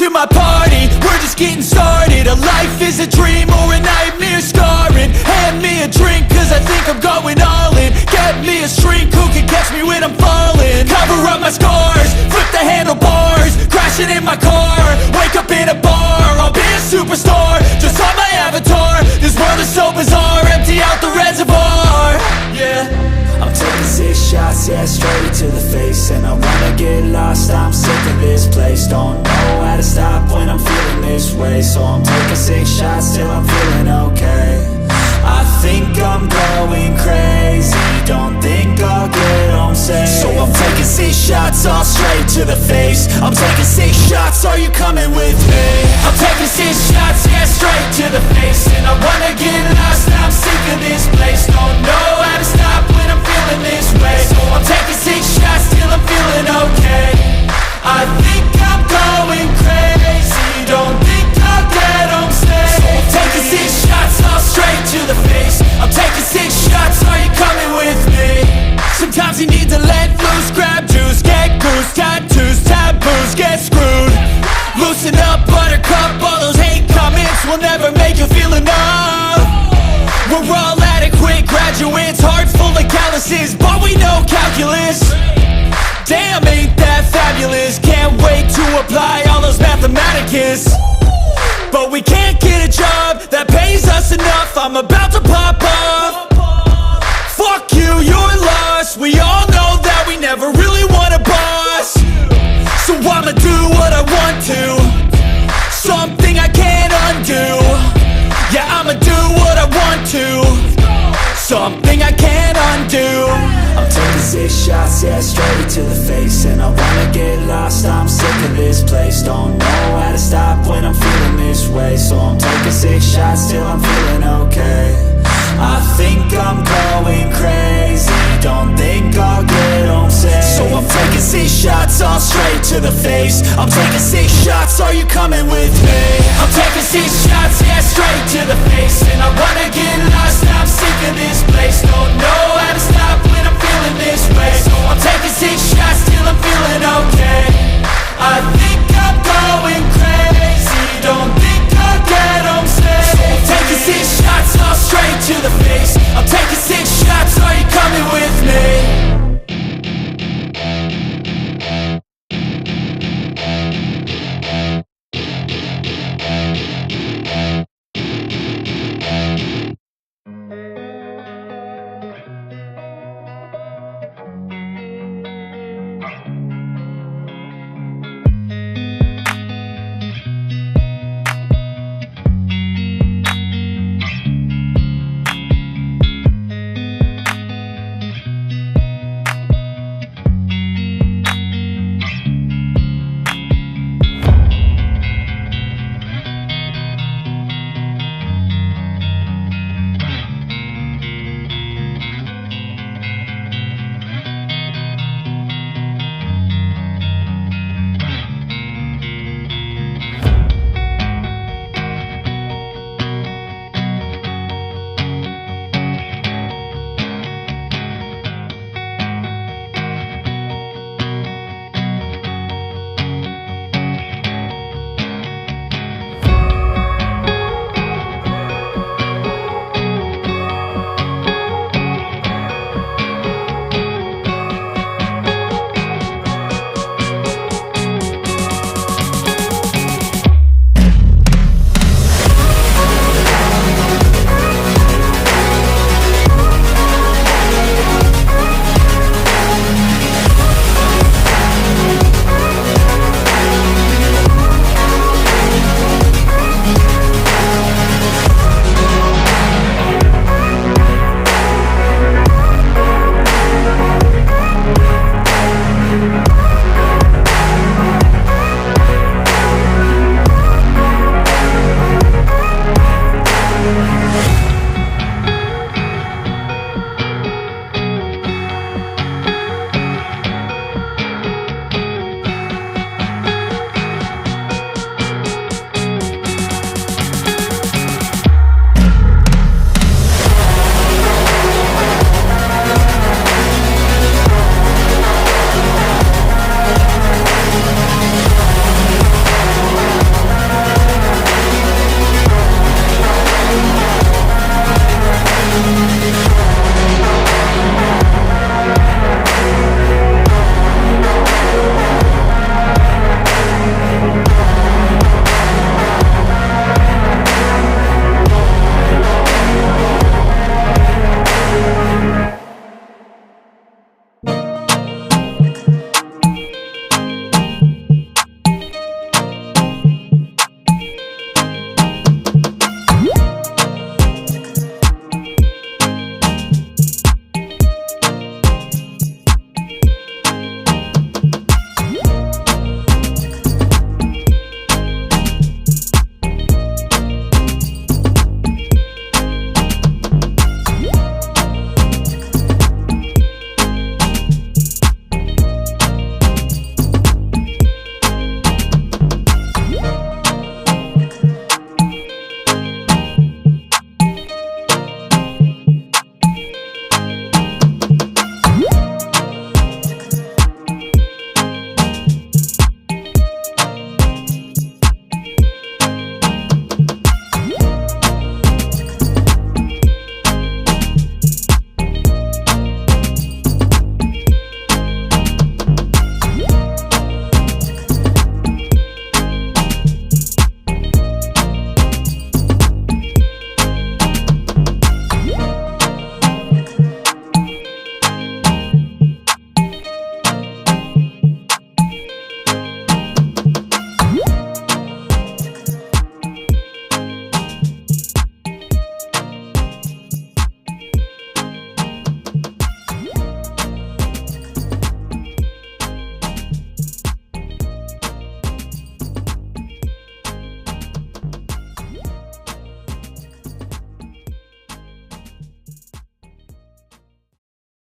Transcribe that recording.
to my party, we're just getting started. A life is a dream or a nightmare scarring. Hand me a drink cause I think I'm going all in. Get me a shrink who can catch me when I'm falling. Cover up my scars, flip the handlebars, crashing in my car, wake up in a bar. I'll be a superstar, just on my avatar. This world is so bizarre, empty out the reservoir. Yeah, I'm taking 6 shots, yeah, straight to the face. And I wanna get lost, I'm sick of this place. Don't know how to stop when I'm feeling this way. So I'm taking 6 shots till I'm feeling okay. I think I'm going crazy, don't think I'll get home safe. So I'm taking 6 shots, all straight to the face. I'm taking 6 shots, are you coming with me? I'm taking 6 shots, yeah, straight to the face. And I wanna get lost, I'm sick of this place. Don't know how to stop when I'm feeling this way. So I'm taking 6 shots till I'm feeling okay. I think I'm going crazy, don't think I'll get home safe. So I'm taking 6 shots, all straight to the face. I'm taking 6 shots, are you coming with me? Sometimes you need to let loose, grab juice, get goose, tattoos, taboos, get screwed. Loosen up, buttercup, all those hate comments will never make you feel enough. We're all adequate graduates, hearts full of calluses, but we know calculus. Damn, ain't that fabulous? Can't wait to apply all those mathematicus. But we can't get a job that pays us enough. I'm about to pop off. Fuck you, you're lost. We all know that we never really want a boss. So I'ma do what I want to, something I can't undo. Yeah, I'ma do what I want to, something I can't undo. I'm taking 6 shots, yeah, straight to the face. And I wanna get lost, I'm sick of this place. Don't know how to stop when I'm feeling this way. So I'm taking 6 shots till I'm feeling okay. I think I'm going crazy, don't think I'll get home safe. So I'm taking 6 shots, all straight to the face. I'm taking 6 shots, are you coming with me? I'm taking 6 shots, yeah, straight to the face. And I wanna get lost, I'm sick of this place. Don't know how to stop when I'm feeling this way.